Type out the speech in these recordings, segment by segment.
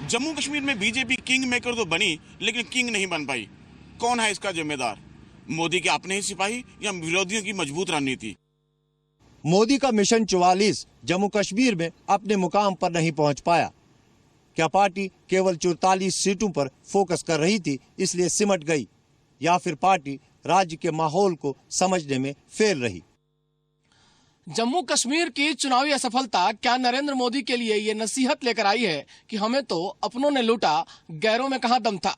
जम्मू कश्मीर में BJP king maker तो बनी, लेकिन किंग नहीं बन पाई। कौन है इसका जिम्मेदार? मोदी के अपने ही सिपाही या विरोधियों की मजबूत रणनीति? मोदी का मिशन 44 जम्मू कश्मीर में अपने मुकाम पर नहीं पहुंच पाया। क्या पार्टी केवल 44 सीटों पर फोकस कर रही थी इसलिए सिमट गई, या फिर पार्टी राज्य के माहौल को समझने में फेल रही? जम्मू कश्मीर की चुनावी असफलता क्या नरेंद्र मोदी के लिए ये नसीहत लेकर आई है कि हमें तो अपनों ने लूटा, गैरों में कहां दम था?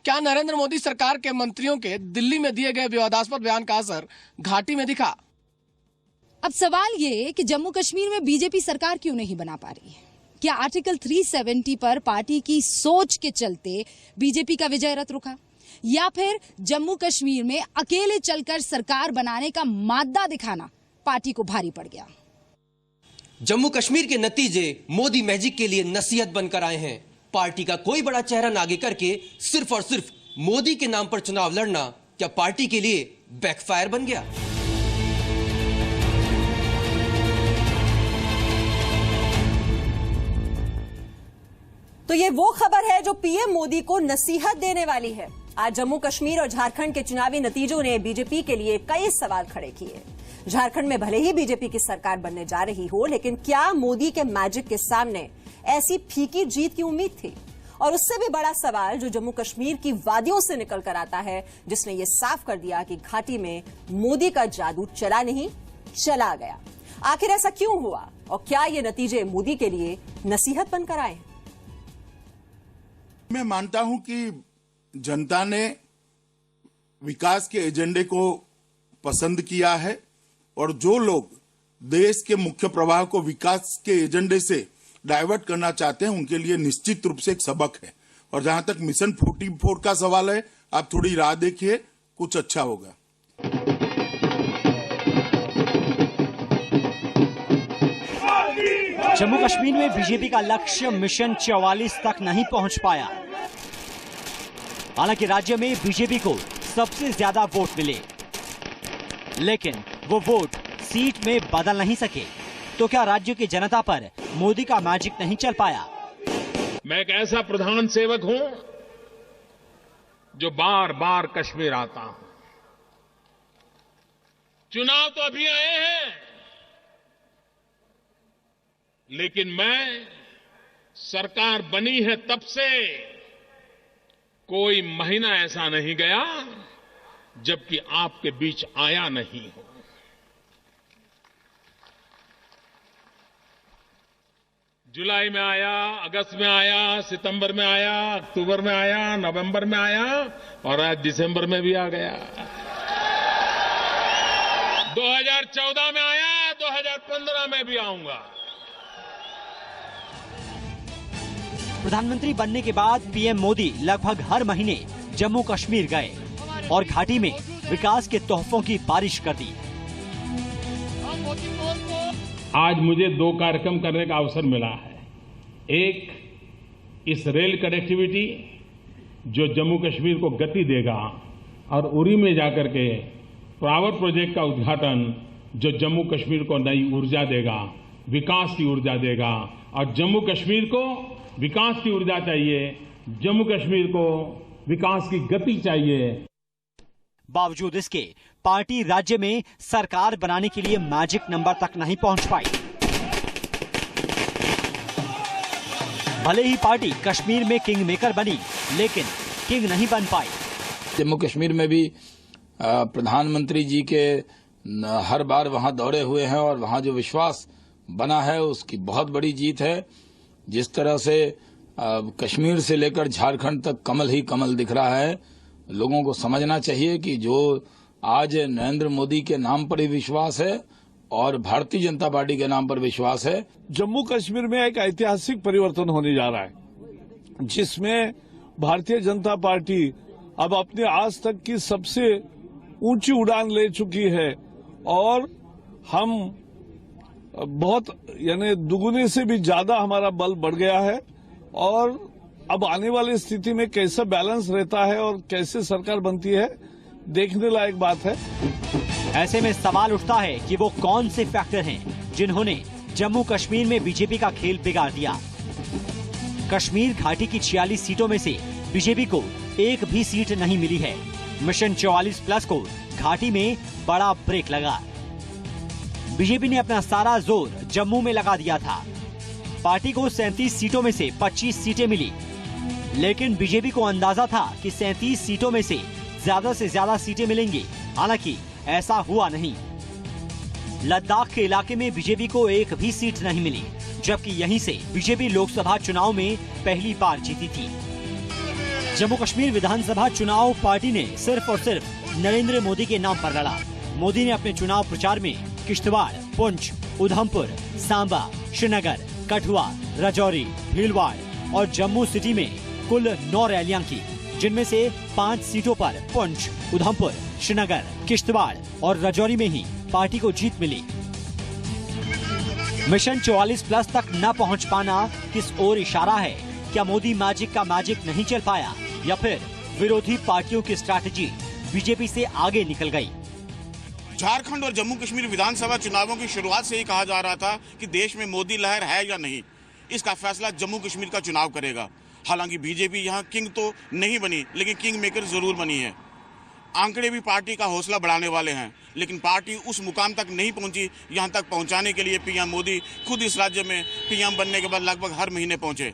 क्या नरेंद्र मोदी सरकार के मंत्रियों के दिल्ली में दिए गए विवादास्पद बयान का असर घाटी में दिखा? अब सवाल ये कि जम्मू कश्मीर में बीजेपी सरकार क्यों नहीं बना पा रही है? क्या आर्टिकल 370 पर पार्टी की सोच के चलते बीजेपी का विजय रथ रुका, या फिर जम्मू कश्मीर में अकेले चलकर सरकार बनाने का मादा दिखाना पार्टी को भारी पड़ गया? जम्मू कश्मीर के नतीजे मोदी मैजिक के लिए नसीहत बनकर आए हैं। पार्टी का कोई बड़ा चेहरा न आगे करके सिर्फ और सिर्फ मोदी के नाम पर चुनाव लड़ना क्या पार्टी के लिए बैकफायर बन गया? तो ये वो खबर है जो पीएम मोदी को नसीहत देने वाली है। आज जम्मू कश्मीर और झारखंड के चुनावी नतीजों ने बीजेपी के लिए कई सवाल खड़े किए। झारखंड में भले ही बीजेपी की सरकार बनने जा रही हो, लेकिन क्या मोदी के मैजिक के सामने ऐसी फीकी जीत की उम्मीद थी? और उससे भी बड़ा सवाल जो जम्मू कश्मीर की वादियों से निकल कर आता है, जिसने ये साफ कर दिया कि घाटी में मोदी का जादू चला नहीं, चला गया। आखिर ऐसा क्यों हुआ और क्या ये नतीजे मोदी के लिए नसीहत बनकर आए? मैं मानता हूं कि जनता ने विकास के एजेंडे को पसंद किया है, और जो लोग देश के मुख्य प्रवाह को विकास के एजेंडे से डाइवर्ट करना चाहते हैं उनके लिए निश्चित रूप से एक सबक है। और जहां तक मिशन 44 का सवाल है, आप थोड़ी राह देखिए, कुछ अच्छा होगा। जम्मू कश्मीर में बीजेपी का लक्ष्य मिशन 44 तक नहीं पहुंच पाया। हालांकि राज्य में बीजेपी को सबसे ज्यादा वोट मिले, लेकिन वो वोट सीट में बदल नहीं सके। तो क्या राज्य की जनता पर मोदी का मैजिक नहीं चल पाया? मैं एक ऐसा प्रधान सेवक हूं जो बार बार कश्मीर आता हूं। चुनाव तो अभी आए हैं, लेकिन मैं सरकार बनी है तब से कोई महीना ऐसा नहीं गया जबकि आपके बीच आया नहीं हो। जुलाई में आया, अगस्त में आया, सितंबर में आया, अक्टूबर में आया, नवंबर में आया और आज दिसंबर में भी आ गया। 2014 में आया, 2015 में भी आऊंगा। प्रधानमंत्री बनने के बाद पीएम मोदी लगभग हर महीने जम्मू कश्मीर गए और घाटी में विकास के तोहफों की बारिश कर दी। आज मुझे 2 कार्यक्रम करने का अवसर मिला है। एक, इस रेल कनेक्टिविटी जो जम्मू कश्मीर को गति देगा, और उरी में जाकर के पावर प्रोजेक्ट का उद्घाटन जो जम्मू कश्मीर को नई ऊर्जा देगा, विकास की ऊर्जा देगा। और जम्मू कश्मीर को विकास की ऊर्जा चाहिए, जम्मू कश्मीर को विकास की गति चाहिए। बावजूद इसके पार्टी राज्य में सरकार बनाने के लिए मैजिक नंबर तक नहीं पहुंच पाई। भले ही पार्टी कश्मीर में किंग मेकर बनी, लेकिन किंग नहीं बन पाई। जम्मू कश्मीर में भी प्रधानमंत्री जी के हर बार वहां दौड़े हुए हैं और वहां जो विश्वास बना है उसकी बहुत बड़ी जीत है। जिस तरह से कश्मीर से लेकर झारखंड तक कमल ही कमल दिख रहा है, लोगों को समझना चाहिए कि जो आज नरेंद्र मोदी के नाम पर ही विश्वास है और भारतीय जनता पार्टी के नाम पर विश्वास है। जम्मू कश्मीर में एक ऐतिहासिक परिवर्तन होने जा रहा है, जिसमें भारतीय जनता पार्टी अब अपने आज तक की सबसे ऊंची उड़ान ले चुकी है और हम बहुत यानी दुगुने से भी ज्यादा हमारा बल बढ़ गया है। और अब आने वाली स्थिति में कैसा बैलेंस रहता है और कैसे सरकार बनती है, देखने लायक बात है। ऐसे में सवाल उठता है कि वो कौन से फैक्टर हैं जिन्होंने जम्मू कश्मीर में बीजेपी का खेल बिगाड़ दिया। कश्मीर घाटी की 46 सीटों में से बीजेपी को एक भी सीट नहीं मिली है। मिशन 44+ को घाटी में बड़ा ब्रेक लगा। बीजेपी ने अपना सारा जोर जम्मू में लगा दिया था। पार्टी को 37 सीटों में से 25 सीटें मिली, लेकिन बीजेपी को अंदाजा था कि 37 सीटों में से ज्यादा सीटें मिलेंगी। हालांकि ऐसा हुआ नहीं। लद्दाख के इलाके में बीजेपी को एक भी सीट नहीं मिली, जबकि यहीं से बीजेपी लोकसभा चुनाव में पहली बार जीती थी। जम्मू कश्मीर विधानसभा चुनाव पार्टी ने सिर्फ और सिर्फ नरेंद्र मोदी के नाम पर लड़ा। मोदी ने अपने चुनाव प्रचार में किश्तवाड़, पुंछ, उधमपुर, सांबा, श्रीनगर, कठुआ, राजौरी, भीलवाड़ा और जम्मू सिटी में कुल 9 रैलियां की, जिनमें से 5 सीटों पर पुंछ, उधमपुर, श्रीनगर, किश्तवाड़ और राजौरी में ही पार्टी को जीत मिली। मिशन 44+ तक न पहुंच पाना किस ओर इशारा है? क्या मोदी मैजिक का मैजिक नहीं चल पाया या फिर विरोधी पार्टियों की स्ट्रैटेजी बीजेपी से आगे निकल गई? झारखंड और जम्मू कश्मीर विधानसभा चुनावों की शुरुआत से ही कहा जा रहा था कि देश में मोदी लहर है या नहीं, इसका फैसला जम्मू कश्मीर का चुनाव करेगा। हालांकि बीजेपी यहां किंग तो नहीं बनी, लेकिन किंग मेकर जरूर बनी है। आंकड़े भी पार्टी का हौसला बढ़ाने वाले हैं, लेकिन पार्टी उस मुकाम तक नहीं पहुंची। यहां तक पहुंचाने के लिए पीएम मोदी खुद इस राज्य में पीएम बनने के बाद लगभग हर महीने पहुंचे।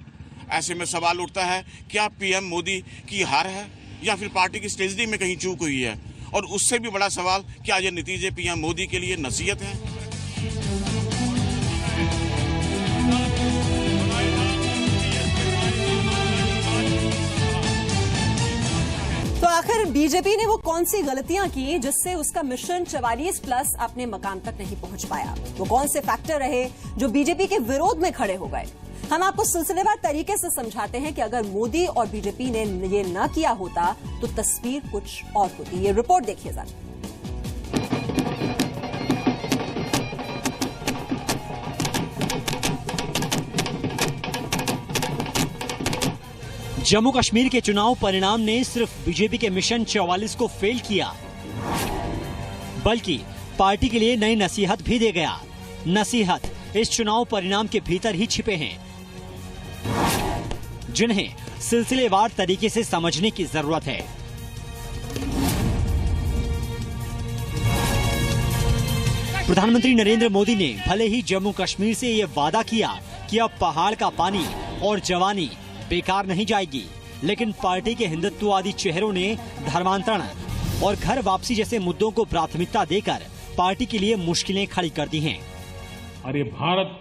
ऐसे में सवाल उठता है, क्या पीएम मोदी की हार है या फिर पार्टी की स्ट्रेटजी में कहीं चूक हुई है? और उससे भी बड़ा सवाल, क्या ये नतीजे पीएम मोदी के लिए नसीहत है? तो आखिर बीजेपी ने वो कौन सी गलतियां की जिससे उसका मिशन 44+ अपने मकाम तक नहीं पहुंच पाया? वो कौन से फैक्टर रहे जो बीजेपी के विरोध में खड़े हो गए? हम आपको सिलसिलेवार तरीके से समझाते हैं कि अगर मोदी और बीजेपी ने ये न किया होता तो तस्वीर कुछ और होती। ये रिपोर्ट देखिए जरा। जम्मू कश्मीर के चुनाव परिणाम ने सिर्फ बीजेपी के मिशन 44 को फेल किया, बल्कि पार्टी के लिए नई नसीहत भी दे गया। नसीहत इस चुनाव परिणाम के भीतर ही छिपे हैं, जिन्हें सिलसिलेवार तरीके से समझने की जरूरत है। प्रधानमंत्री नरेंद्र मोदी ने भले ही जम्मू कश्मीर से ये वादा किया कि अब पहाड़ का पानी और जवानी बेकार नहीं जाएगी, लेकिन पार्टी के हिंदुत्ववादी चेहरों ने धर्मांतरण और घर वापसी जैसे मुद्दों को प्राथमिकता देकर पार्टी के लिए मुश्किलें खड़ी कर दी हैं। और ये भारत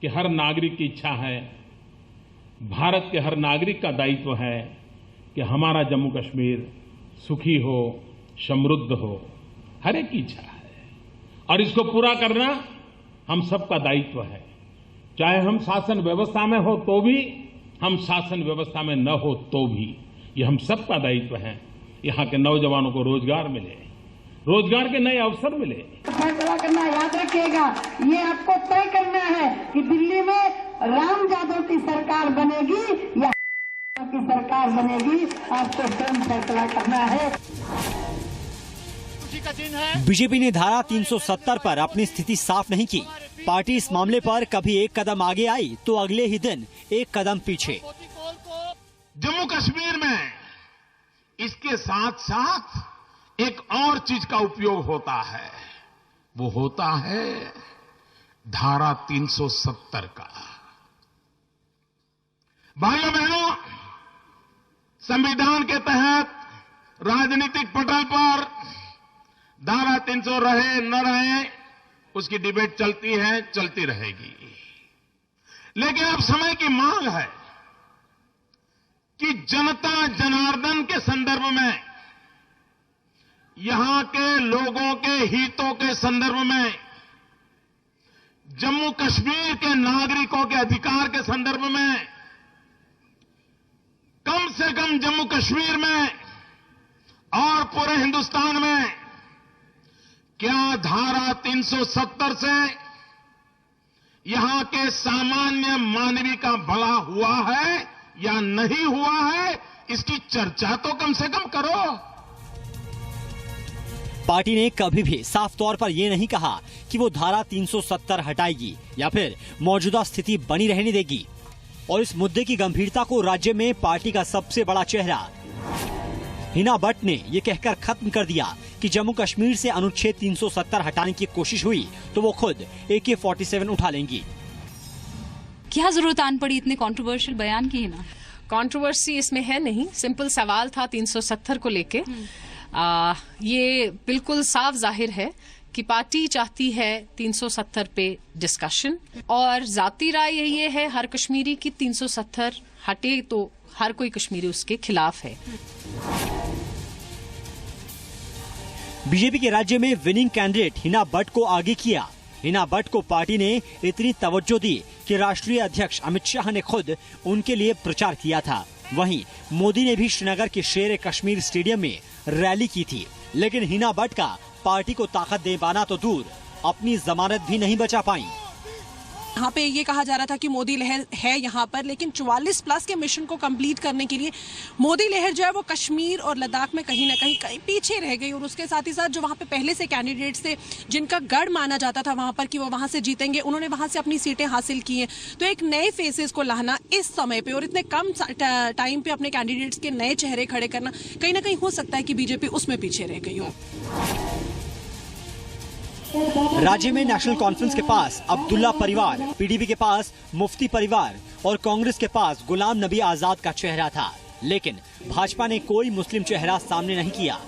के हर नागरिक की इच्छा है, भारत के हर नागरिक का दायित्व है कि हमारा जम्मू कश्मीर सुखी हो, समृद्ध हो, हर एक की इच्छा है। और इसको पूरा करना हम सबका दायित्व है, चाहे हम शासन व्यवस्था में हो तो भी, हम शासन व्यवस्था में न हो तो भी। ये हम सबका दायित्व है। यहाँ के नौजवानों को रोजगार मिले, रोजगार के नए अवसर मिले। फैसला करना याद रखिएगा, ये आपको तय करना है कि दिल्ली में राम यादव की सरकार बनेगी या की सरकार बनेगी, आपको स्वयं फैसला करना है। बीजेपी ने धारा 370 पर अपनी स्थिति साफ नहीं की। पार्टी इस मामले पर कभी एक कदम आगे आई तो अगले ही दिन एक कदम पीछे। जम्मू कश्मीर में इसके साथ साथ एक और चीज का उपयोग होता है, वो होता है धारा 370 का। भाइयों बहनों, संविधान के तहत राजनीतिक पटल पर धारा 300 रहे न रहे, उसकी डिबेट चलती है, चलती रहेगी। लेकिन अब समय की मांग है कि जनता जनार्दन के संदर्भ में, यहां के लोगों के हितों के संदर्भ में, जम्मू कश्मीर के नागरिकों के अधिकार के संदर्भ में, कम से कम जम्मू कश्मीर में और पूरे हिंदुस्तान में क्या धारा 370 से यहां के सामान्य मानवी का भला हुआ है या नहीं हुआ है, इसकी चर्चा तो कम से कम करो। पार्टी ने कभी भी साफ तौर पर यह नहीं कहा कि वो धारा 370 हटाएगी या फिर मौजूदा स्थिति बनी रहने देगी। और इस मुद्दे की गंभीरता को राज्य में पार्टी का सबसे बड़ा चेहरा हिना भट्ट ने ये कहकर खत्म कर दिया कि जम्मू कश्मीर से अनुच्छेद 370 हटाने की कोशिश हुई तो वो खुद AK-47 उठा लेंगी। क्या जरूरत आन पड़ी इतने कंट्रोवर्शियल बयान की? ना कंट्रोवर्सी इसमें है नहीं, सिंपल सवाल था 370 को लेके। ये बिल्कुल साफ जाहिर है कि पार्टी चाहती है 370 पे डिस्कशन, और जाती राय यही है हर कश्मीरी की 370 हटे तो हर कोई कश्मीरी उसके खिलाफ है। बीजेपी के राज्य में विनिंग कैंडिडेट हिना भट्ट को आगे किया। हिना भट्ट को पार्टी ने इतनी तवज्जो दी कि राष्ट्रीय अध्यक्ष अमित शाह ने खुद उनके लिए प्रचार किया था। वहीं मोदी ने भी श्रीनगर के शेर कश्मीर स्टेडियम में रैली की थी, लेकिन हिना भट्ट का पार्टी को ताकत दे पाना तो दूर, अपनी जमानत भी नहीं बचा पाई। यहाँ पे ये कहा जा रहा था कि मोदी लहर है यहाँ पर, लेकिन 44+ के मिशन को कंप्लीट करने के लिए मोदी लहर जो है वो कश्मीर और लद्दाख में कहीं ना कहीं पीछे रह गई। और उसके साथ ही साथ जो वहाँ पे पहले से कैंडिडेट्स थे जिनका गढ़ माना जाता था वहाँ पर कि वो वहाँ से जीतेंगे, उन्होंने वहाँ से अपनी सीटें हासिल की हैं। तो एक नए फेसेस को लाना इस समय पे और इतने कम टाइम पे अपने कैंडिडेट्स के नए चेहरे खड़े करना, कहीं ना कहीं हो सकता है कि बीजेपी उसमें पीछे रह गई हो। राज्य में नेशनल कॉन्फ्रेंस के पास अब्दुल्ला परिवार, पीडीपी के पास मुफ्ती परिवार और कांग्रेस के पास गुलाम नबी आजाद का चेहरा था, लेकिन भाजपा ने कोई मुस्लिम चेहरा सामने नहीं किया।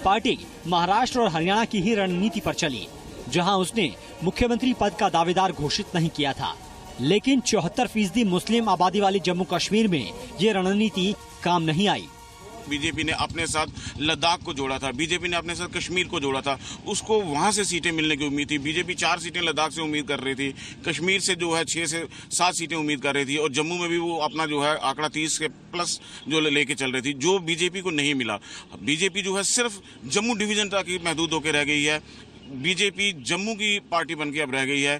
पार्टी महाराष्ट्र और हरियाणा की ही रणनीति पर चली, जहां उसने मुख्यमंत्री पद का दावेदार घोषित नहीं किया था। लेकिन 74% मुस्लिम आबादी वाली जम्मू कश्मीर में ये रणनीति काम नहीं आई। बीजेपी ने अपने साथ लद्दाख को जोड़ा था, बीजेपी ने अपने साथ कश्मीर को जोड़ा था, उसको वहां से सीटें मिलने की उम्मीद थी। बीजेपी 4 सीटें लद्दाख से उम्मीद कर रही थी, कश्मीर से जो है 6 से 7 सीटें उम्मीद कर रही थी, और जम्मू में भी वो अपना जो है आंकड़ा 30 के प्लस जो लेके चल रही थी, जो बीजेपी को नहीं मिला। बीजेपी जो है सिर्फ जम्मू डिवीजन तक ही महदूद होकर रह गई है। बीजेपी जम्मू की पार्टी बनकर अब रह गई है।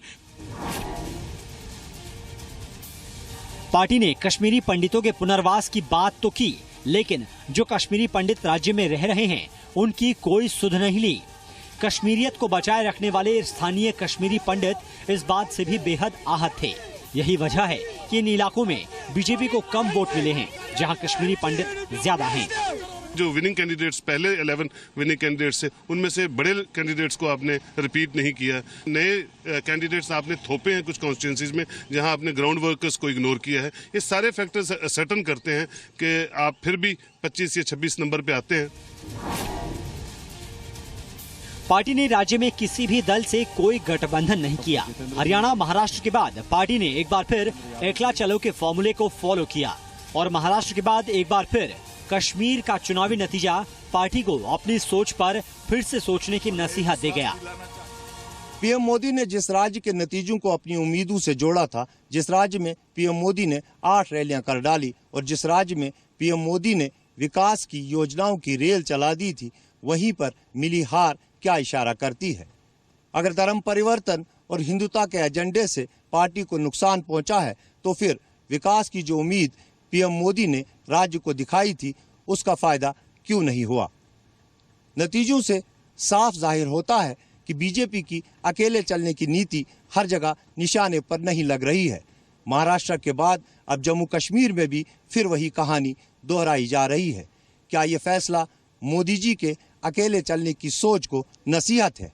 पार्टी ने कश्मीरी पंडितों के पुनर्वास की बात तो की, लेकिन जो कश्मीरी पंडित राज्य में रह रहे हैं उनकी कोई सुध नहीं ली। कश्मीरियत को बचाए रखने वाले स्थानीय कश्मीरी पंडित इस बात से भी बेहद आहत थे। यही वजह है कि इन इलाकों में बीजेपी को कम वोट मिले हैं, जहां कश्मीरी पंडित ज्यादा हैं। जो विनिंग कैंडिडेट्स पहले 11 विनिंग कैंडिडेट्स थे, उनमें से बड़े कैंडिडेट्स को आपने रिपीट नहीं किया। नए कैंडिडेट्स आपने थोपे हैं कुछ कॉन्स्टिट्यूंसीज में, जहां आपने ग्राउंड वर्कर्स को इग्नोर किया है। ये सारे फैक्टर्स सर्टन करते हैं कि आप फिर भी 25 या 26 नंबर पे आते हैं। पार्टी ने राज्य में किसी भी दल से कोई गठबंधन नहीं किया। हरियाणा, महाराष्ट्र के बाद पार्टी ने एक बार फिर एकला चलो के फॉर्मूले को फॉलो किया, और महाराष्ट्र के बाद एक बार फिर कश्मीर का चुनावी नतीजा पार्टी को अपनी सोच पर फिर से सोचने की नसीहत दे गया। पीएम मोदी ने जिस राज्य के नतीजों को अपनी उम्मीदों से जोड़ा था, जिस राज्य में पीएम मोदी ने 8 रैलियां कर डाली और जिस राज्य में पीएम मोदी ने विकास की योजनाओं की रेल चला दी थी, वहीं पर मिली हार क्या इशारा करती है। अगर धर्म परिवर्तन और हिंदुत्व के एजेंडे से पार्टी को नुकसान पहुंचा है, तो फिर विकास की जो उम्मीद पीएम मोदी ने राज्य को दिखाई थी, उसका फायदा क्यों नहीं हुआ। नतीजों से साफ जाहिर होता है कि बीजेपी की अकेले चलने की नीति हर जगह निशाने पर नहीं लग रही है। महाराष्ट्र के बाद अब जम्मू कश्मीर में भी फिर वही कहानी दोहराई जा रही है। क्या ये फैसला मोदी जी के अकेले चलने की सोच को नसीहत है?